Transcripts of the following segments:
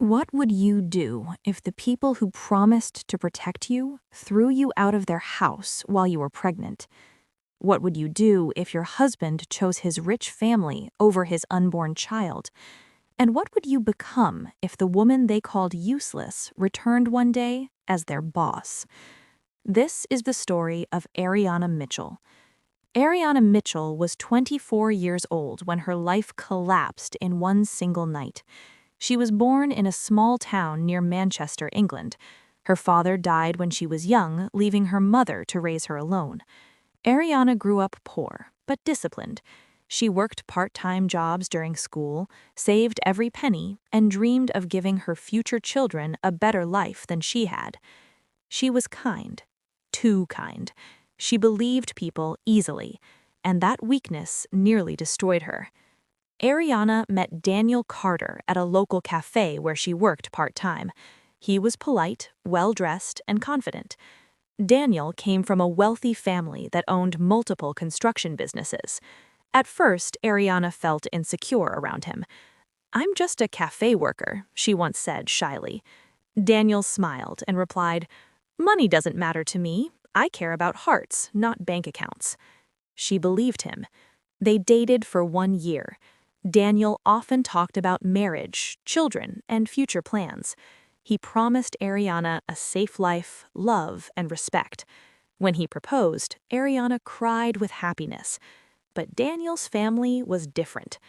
What would you do if the people who promised to protect you threw you out of their house while you were pregnant? What would you do if your husband chose his rich family over his unborn child? And what would you become if the woman they called useless returned one day as their boss? This is the story of Ariana Mitchell. Ariana Mitchell was 24 years old when her life collapsed in one single night. She was born in a small town near Manchester, England. Her father died when she was young, leaving her mother to raise her alone. Ariana grew up poor, but disciplined. She worked part-time jobs during school, saved every penny, and dreamed of giving her future children a better life than she had. She was kind, too kind. She believed people easily, and that weakness nearly destroyed her. Ariana met Daniel Carter at a local cafe where she worked part-time. He was polite, well-dressed, and confident. Daniel came from a wealthy family that owned multiple construction businesses. At first, Ariana felt insecure around him. "I'm just a cafe worker," she once said shyly. Daniel smiled and replied, "Money doesn't matter to me. I care about hearts, not bank accounts." She believed him. They dated for 1 year. Daniel often talked about marriage, children, and future plans. He promised Ariana a safe life, love, and respect. When he proposed, Ariana cried with happiness. But Daniel's family was different.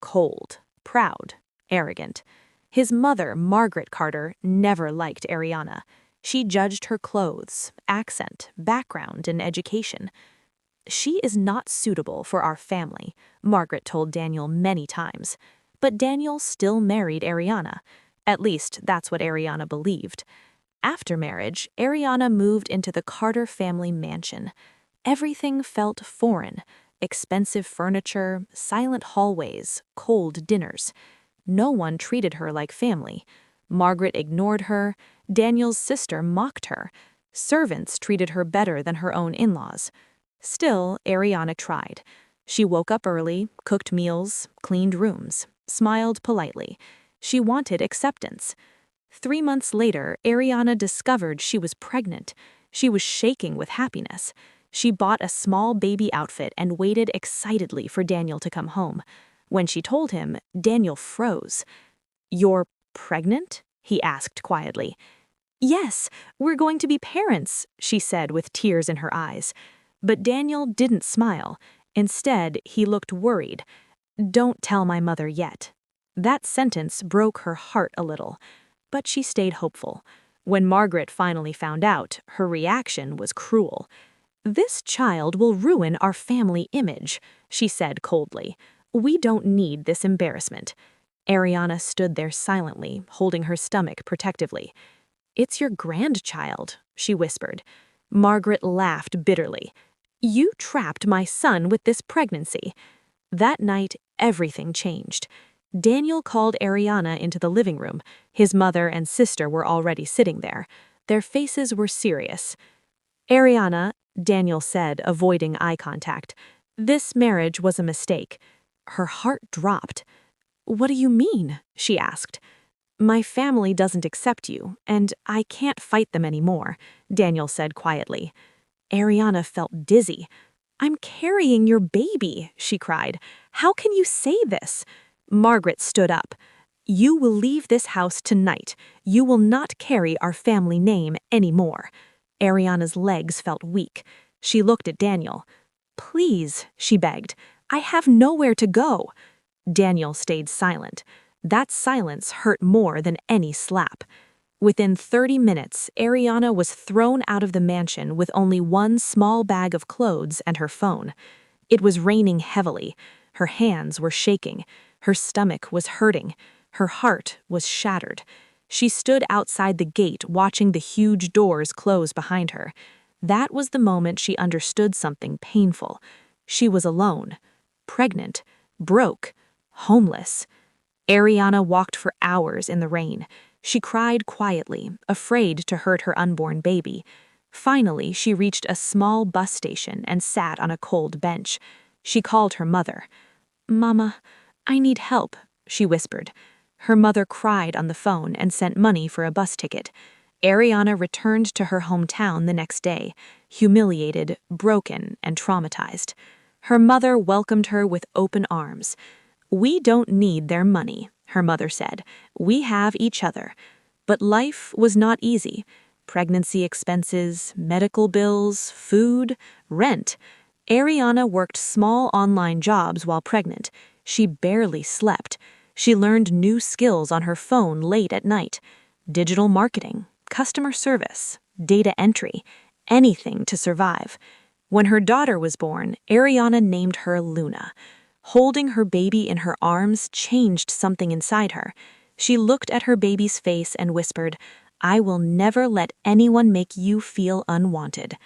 Cold, proud, arrogant. His mother, Margaret Carter, never liked Ariana. She judged her clothes, accent, background, and education. "She is not suitable for our family," Margaret told Daniel many times. But Daniel still married Ariana. At least, that's what Ariana believed. After marriage, Ariana moved into the Carter family mansion. Everything felt foreign. Expensive furniture, silent hallways, cold dinners. No one treated her like family. Margaret ignored her. Daniel's sister mocked her. Servants treated her better than her own in-laws. Still, Ariana tried. She woke up early, cooked meals, cleaned rooms, smiled politely. She wanted acceptance. 3 months later, Ariana discovered she was pregnant. She was shaking with happiness. She bought a small baby outfit and waited excitedly for Daniel to come home. When she told him, Daniel froze. "You're pregnant?" he asked quietly. "Yes, we're going to be parents," she said with tears in her eyes. But Daniel didn't smile. Instead, he looked worried. "Don't tell my mother yet." That sentence broke her heart a little. But she stayed hopeful. When Margaret finally found out, her reaction was cruel. "This child will ruin our family image," she said coldly. "We don't need this embarrassment." Ariana stood there silently, holding her stomach protectively. "It's your grandchild," she whispered. Margaret laughed bitterly. "You trapped my son with this pregnancy." That night, everything changed. Daniel called Ariana into the living room. His mother and sister were already sitting there. Their faces were serious. "Ariana," Daniel said, avoiding eye contact, "this marriage was a mistake." Her heart dropped. "What do you mean?" she asked. "My family doesn't accept you, and I can't fight them anymore," Daniel said quietly. Ariana felt dizzy. "I'm carrying your baby," she cried. "How can you say this?" Margaret stood up. "You will leave this house tonight. You will not carry our family name anymore." Ariana's legs felt weak. She looked at Daniel. "Please," she begged. "I have nowhere to go." Daniel stayed silent. That silence hurt more than any slap. Within 30 minutes, Ariana was thrown out of the mansion with only one small bag of clothes and her phone. It was raining heavily. Her hands were shaking. Her stomach was hurting. Her heart was shattered. She stood outside the gate watching the huge doors close behind her. That was the moment she understood something painful. She was alone, pregnant, broke, homeless. Ariana walked for hours in the rain. She cried quietly, afraid to hurt her unborn baby. Finally, she reached a small bus station and sat on a cold bench. She called her mother. "Mama, I need help," she whispered. Her mother cried on the phone and sent money for a bus ticket. Ariana returned to her hometown the next day, humiliated, broken, and traumatized. Her mother welcomed her with open arms. "We don't need their money," her mother said. "We have each other." But life was not easy. Pregnancy expenses, medical bills, food, rent. Ariana worked small online jobs while pregnant. She barely slept. She learned new skills on her phone late at night. Digital marketing, customer service, data entry, anything to survive. When her daughter was born, Ariana named her Luna. Holding her baby in her arms changed something inside her. She looked at her baby's face and whispered, "I will never let anyone make you feel unwanted."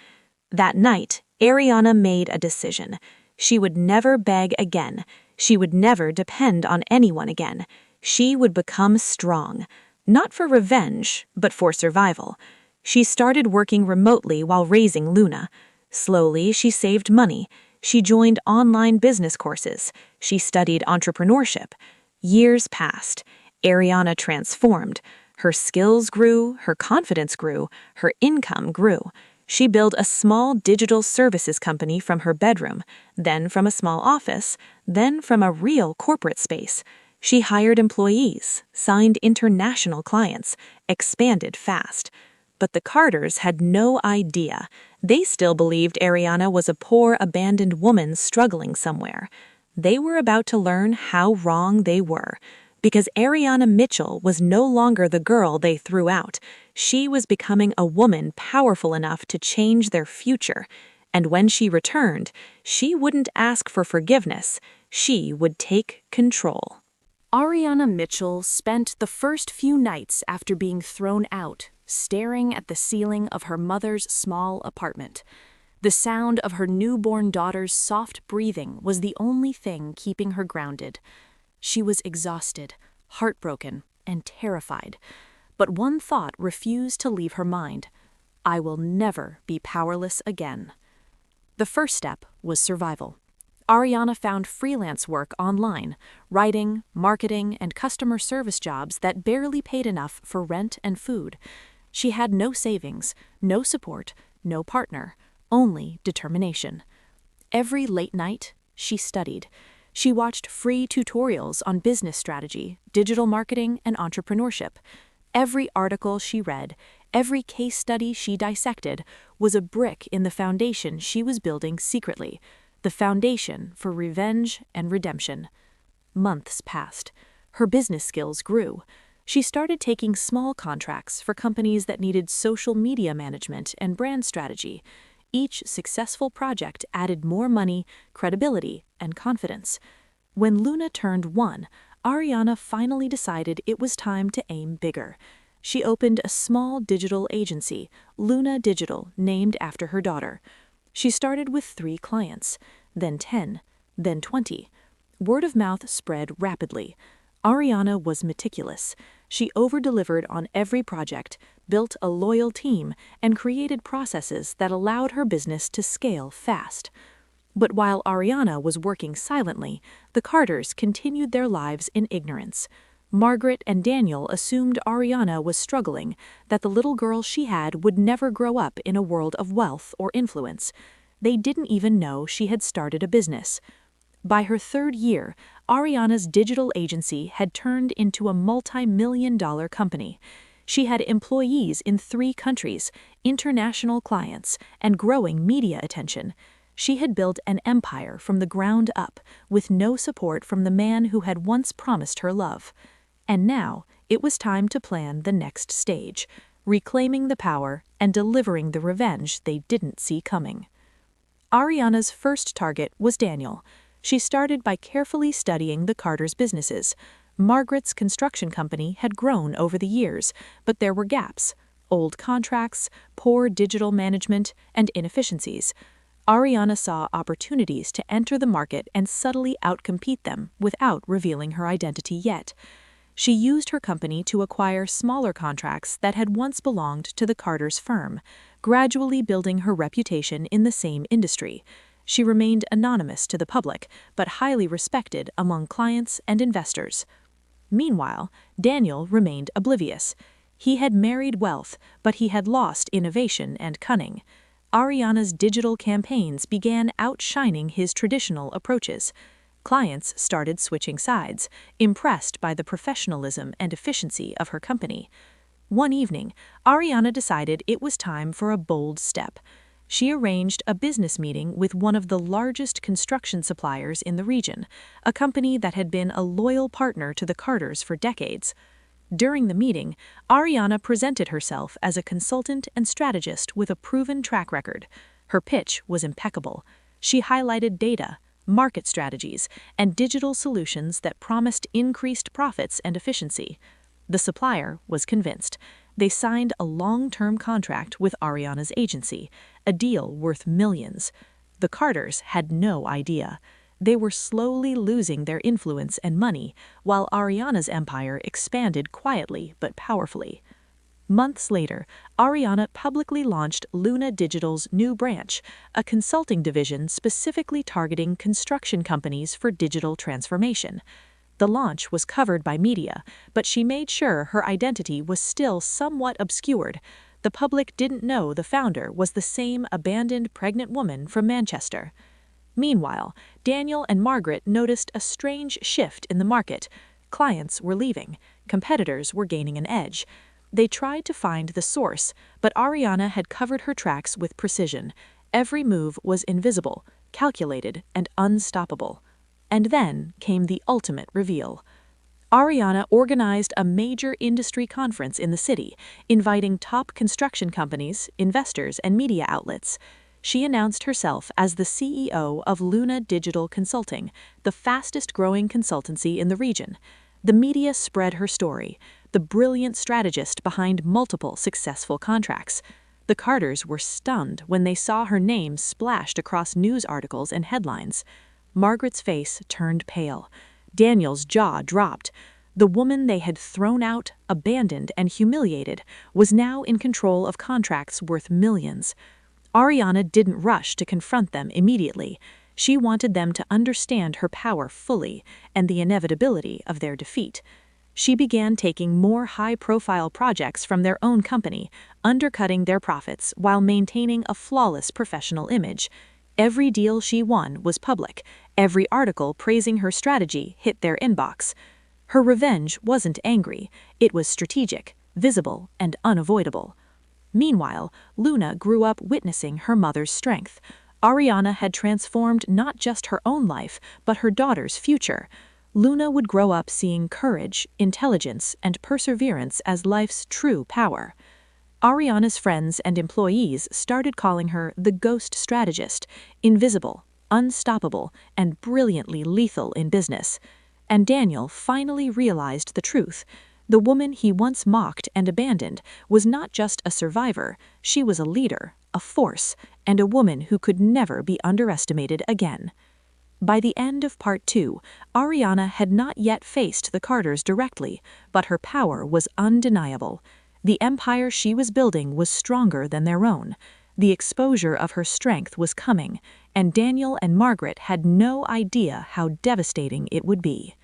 That night, Ariana made a decision. She would never beg again. She would never depend on anyone again. She would become strong, not for revenge, but for survival. She started working remotely while raising Luna. Slowly, she saved money. She joined online business courses. She studied entrepreneurship. Years passed. Ariana transformed. Her skills grew, her confidence grew, her income grew. She built a small digital services company from her bedroom, then from a small office, then from a real corporate space. She hired employees, signed international clients, expanded fast. But the Carters had no idea. They still believed Ariana was a poor, abandoned woman struggling somewhere. They were about to learn how wrong they were. Because Ariana Mitchell was no longer the girl they threw out. She was becoming a woman powerful enough to change their future. And when she returned, she wouldn't ask for forgiveness. She would take control. Ariana Mitchell spent the first few nights after being thrown out, staring at the ceiling of her mother's small apartment. The sound of her newborn daughter's soft breathing was the only thing keeping her grounded. She was exhausted, heartbroken, and terrified. But one thought refused to leave her mind. I will never be powerless again. The first step was survival. Ariana found freelance work online, writing, marketing, and customer service jobs that barely paid enough for rent and food. She had no savings, no support, no partner, only determination. Every late night, she studied. She watched free tutorials on business strategy, digital marketing, and entrepreneurship. Every article she read, every case study she dissected, was a brick in the foundation she was building secretly, the foundation for revenge and redemption. Months passed. Her business skills grew. She started taking small contracts for companies that needed social media management and brand strategy. Each successful project added more money, credibility, and confidence. When Luna turned 1, Ariana finally decided it was time to aim bigger. She opened a small digital agency, Luna Digital, named after her daughter. She started with 3 clients, then 10, then 20. Word of mouth spread rapidly. Ariana was meticulous. She over-delivered on every project, built a loyal team, and created processes that allowed her business to scale fast. But while Ariana was working silently, the Carters continued their lives in ignorance. Margaret and Daniel assumed Ariana was struggling, that the little girl she had would never grow up in a world of wealth or influence. They didn't even know she had started a business. By her 3rd year, Ariana's digital agency had turned into a multi-million-dollar company. She had employees in 3 countries, international clients, and growing media attention. She had built an empire from the ground up, with no support from the man who had once promised her love. And now, it was time to plan the next stage, reclaiming the power and delivering the revenge they didn't see coming. Ariana's first target was Daniel. She started by carefully studying the Carters' businesses. Margaret's construction company had grown over the years, but there were gaps: old contracts, poor digital management, and inefficiencies. Ariana saw opportunities to enter the market and subtly outcompete them without revealing her identity yet. She used her company to acquire smaller contracts that had once belonged to the Carters' firm, gradually building her reputation in the same industry. She remained anonymous to the public, but highly respected among clients and investors. Meanwhile, Daniel remained oblivious. He had married wealth, but he had lost innovation and cunning. Ariana's digital campaigns began outshining his traditional approaches. Clients started switching sides, impressed by the professionalism and efficiency of her company. One evening, Ariana decided it was time for a bold step. She arranged a business meeting with one of the largest construction suppliers in the region, a company that had been a loyal partner to the Carters for decades. During the meeting, Ariana presented herself as a consultant and strategist with a proven track record. Her pitch was impeccable. She highlighted data, market strategies, and digital solutions that promised increased profits and efficiency. The supplier was convinced. They signed a long-term contract with Ariana's agency, a deal worth millions. The Carters had no idea. They were slowly losing their influence and money, while Ariana's empire expanded quietly but powerfully. Months later, Ariana publicly launched Luna Digital's new branch, a consulting division specifically targeting construction companies for digital transformation. The launch was covered by media, but she made sure her identity was still somewhat obscured. The public didn't know the founder was the same abandoned pregnant woman from Manchester. Meanwhile, Daniel and Margaret noticed a strange shift in the market. Clients were leaving. Competitors were gaining an edge. They tried to find the source, but Ariana had covered her tracks with precision. Every move was invisible, calculated, and unstoppable. And then came the ultimate reveal. Ariana organized a major industry conference in the city, inviting top construction companies, investors, and media outlets. She announced herself as the CEO of Luna Digital Consulting, the fastest-growing consultancy in the region. The media spread her story, the brilliant strategist behind multiple successful contracts. The Carters were stunned when they saw her name splashed across news articles and headlines. Margaret's face turned pale. Daniel's jaw dropped. The woman they had thrown out, abandoned, and humiliated was now in control of contracts worth millions. Ariana didn't rush to confront them immediately. She wanted them to understand her power fully and the inevitability of their defeat. She began taking more high-profile projects from their own company, undercutting their profits while maintaining a flawless professional image. Every deal she won was public. Every article praising her strategy hit their inbox. Her revenge wasn't angry. It was strategic, visible, and unavoidable. Meanwhile, Luna grew up witnessing her mother's strength. Ariana had transformed not just her own life, but her daughter's future. Luna would grow up seeing courage, intelligence, and perseverance as life's true power. Ariana's friends and employees started calling her the ghost strategist, invisible, unstoppable, and brilliantly lethal in business. And Daniel finally realized the truth. The woman he once mocked and abandoned was not just a survivor, she was a leader, a force, and a woman who could never be underestimated again. By the end of Part 2, Ariana had not yet faced the Carters directly, but her power was undeniable. The empire she was building was stronger than their own. The exposure of her strength was coming, and Daniel and Margaret had no idea how devastating it would be.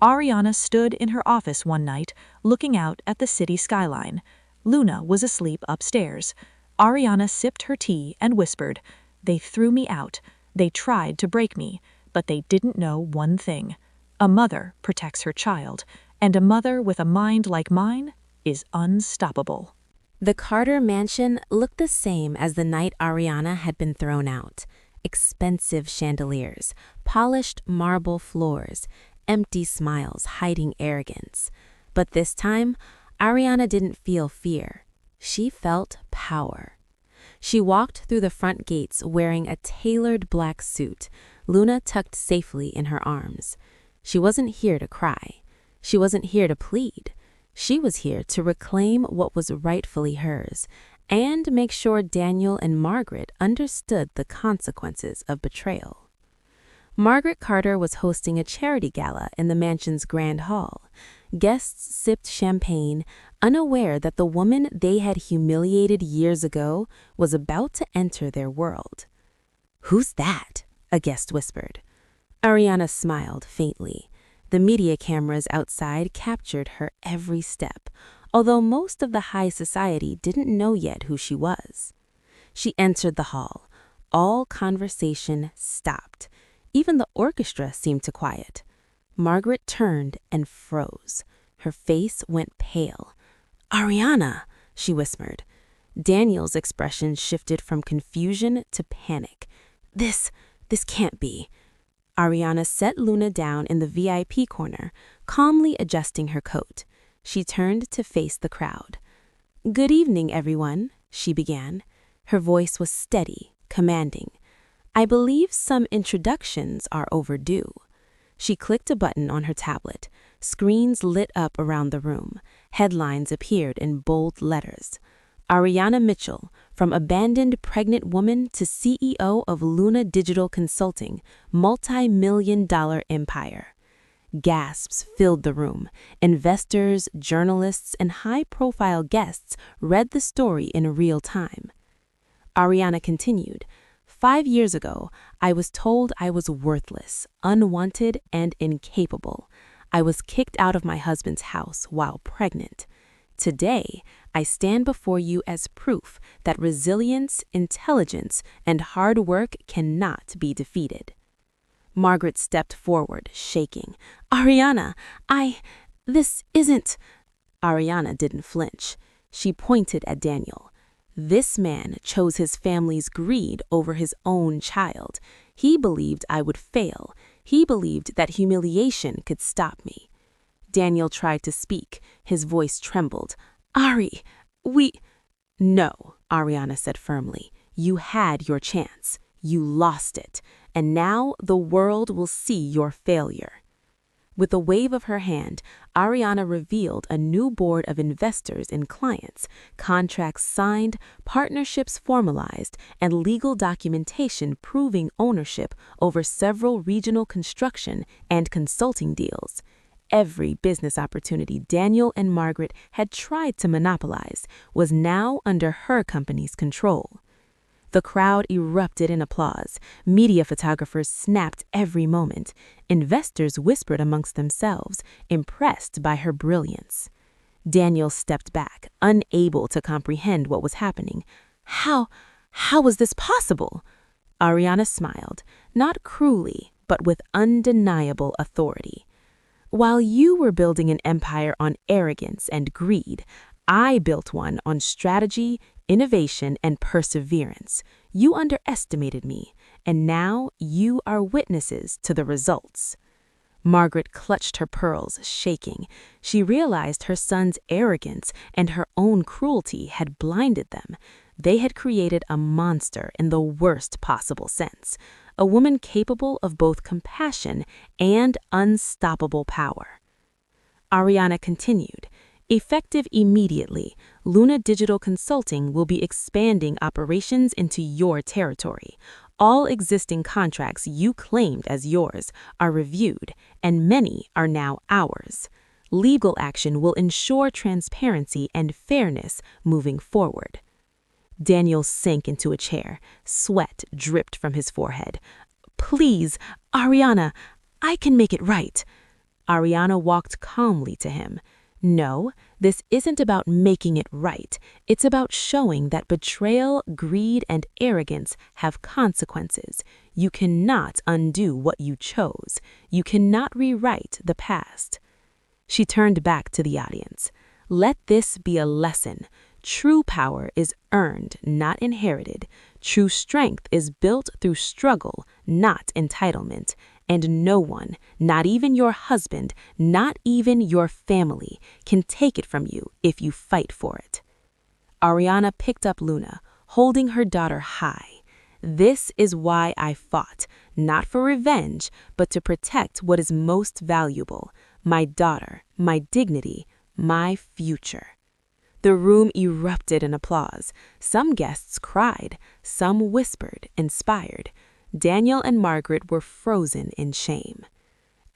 Ariana stood in her office one night, looking out at the city skyline. Luna was asleep upstairs. Ariana sipped her tea and whispered, "They threw me out. They tried to break me, but they didn't know one thing. A mother protects her child, and a mother with a mind like mine is unstoppable." The Carter mansion looked the same as the night Ariana had been thrown out. Expensive chandeliers, polished marble floors, empty smiles hiding arrogance. But this time, Ariana didn't feel fear. She felt power. She walked through the front gates wearing a tailored black suit, Luna tucked safely in her arms. She wasn't here to cry. She wasn't here to plead. She was here to reclaim what was rightfully hers and make sure Daniel and Margaret understood the consequences of betrayal. Margaret Carter was hosting a charity gala in the mansion's grand hall. Guests sipped champagne, unaware that the woman they had humiliated years ago was about to enter their world. "Who's that?" a guest whispered. Ariana smiled faintly. The media cameras outside captured her every step, although most of the high society didn't know yet who she was. She entered the hall. All conversation stopped. Even the orchestra seemed to quiet. Margaret turned and froze. Her face went pale. "Ariana," she whispered. Daniel's expression shifted from confusion to panic. This can't be." Ariana set Luna down in the VIP corner, calmly adjusting her coat. She turned to face the crowd. "Good evening, everyone," she began. Her voice was steady, commanding. "I believe some introductions are overdue." She clicked a button on her tablet. Screens lit up around the room. Headlines appeared in bold letters. Ariana Mitchell, from abandoned pregnant woman to CEO of Luna Digital Consulting, multi-million-dollar empire. Gasps filled the room. Investors, journalists, and high-profile guests read the story in real time. Ariana continued, "5 years ago, I was told I was worthless, unwanted, and incapable. I was kicked out of my husband's house while pregnant. Today, I stand before you as proof that resilience, intelligence, and hard work cannot be defeated." Margaret stepped forward, shaking. "Ariana, this isn't—" Ariana didn't flinch. She pointed at Daniel. "This man chose his family's greed over his own child. He believed I would fail. He believed that humiliation could stop me." Daniel tried to speak. His voice trembled. "Ari, we—" "No," Ariana said firmly. "You had your chance. You lost it. And now the world will see your failure." With a wave of her hand, Ariana revealed a new board of investors and clients, contracts signed, partnerships formalized, and legal documentation proving ownership over several regional construction and consulting deals. Every business opportunity Daniel and Margaret had tried to monopolize was now under her company's control. The crowd erupted in applause. Media photographers snapped every moment. Investors whispered amongst themselves, impressed by her brilliance. Daniel stepped back, unable to comprehend what was happening. How was this possible?" Ariana smiled, not cruelly, but with undeniable authority. "While you were building an empire on arrogance and greed, I built one on strategy, innovation, and perseverance. You underestimated me, and now you are witnesses to the results." Margaret clutched her pearls, shaking. She realized her son's arrogance and her own cruelty had blinded them. They had created a monster in the worst possible sense, a woman capable of both compassion and unstoppable power. Ariana continued, "Effective immediately, Luna Digital Consulting will be expanding operations into your territory. All existing contracts you claimed as yours are reviewed, and many are now ours. Legal action will ensure transparency and fairness moving forward." Daniel sank into a chair. Sweat dripped from his forehead. "Please, Ariana, I can make it right." Ariana walked calmly to him. "No, this isn't about making it right. It's about showing that betrayal, greed, and arrogance have consequences. You cannot undo what you chose. You cannot rewrite the past." She turned back to the audience. "Let this be a lesson. True power is earned, not inherited. True strength is built through struggle, not entitlement. And no one, not even your husband, not even your family, can take it from you if you fight for it." Ariana picked up Luna, holding her daughter high. "This is why I fought, not for revenge, but to protect what is most valuable, my daughter, my dignity, my future." The room erupted in applause. Some guests cried, some whispered, inspired. Daniel and Margaret were frozen in shame.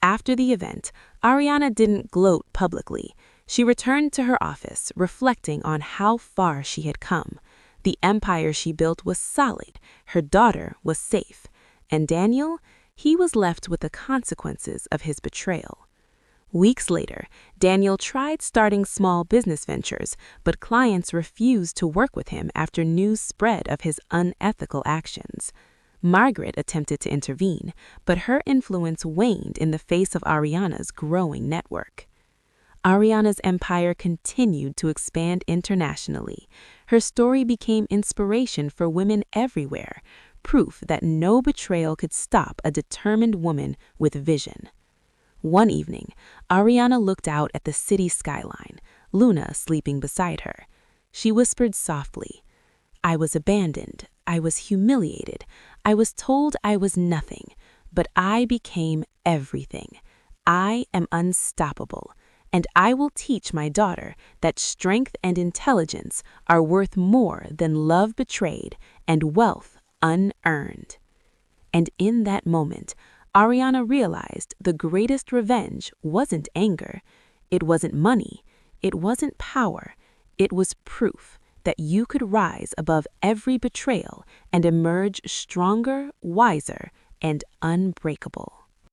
After the event, Ariana didn't gloat publicly. She returned to her office, reflecting on how far she had come. The empire she built was solid, her daughter was safe, and Daniel, he was left with the consequences of his betrayal. Weeks later, Daniel tried starting small business ventures, but clients refused to work with him after news spread of his unethical actions. Margaret attempted to intervene, but her influence waned in the face of Ariana's growing network. Ariana's empire continued to expand internationally. Her story became inspiration for women everywhere, proof that no betrayal could stop a determined woman with vision. One evening, Ariana looked out at the city skyline, Luna sleeping beside her. She whispered softly, "I was abandoned, I was humiliated, I was told I was nothing, but I became everything. I am unstoppable, and I will teach my daughter that strength and intelligence are worth more than love betrayed and wealth unearned." And in that moment, Ariana realized the greatest revenge wasn't anger, it wasn't money, it wasn't power, it was proof that you could rise above every betrayal and emerge stronger, wiser, and unbreakable.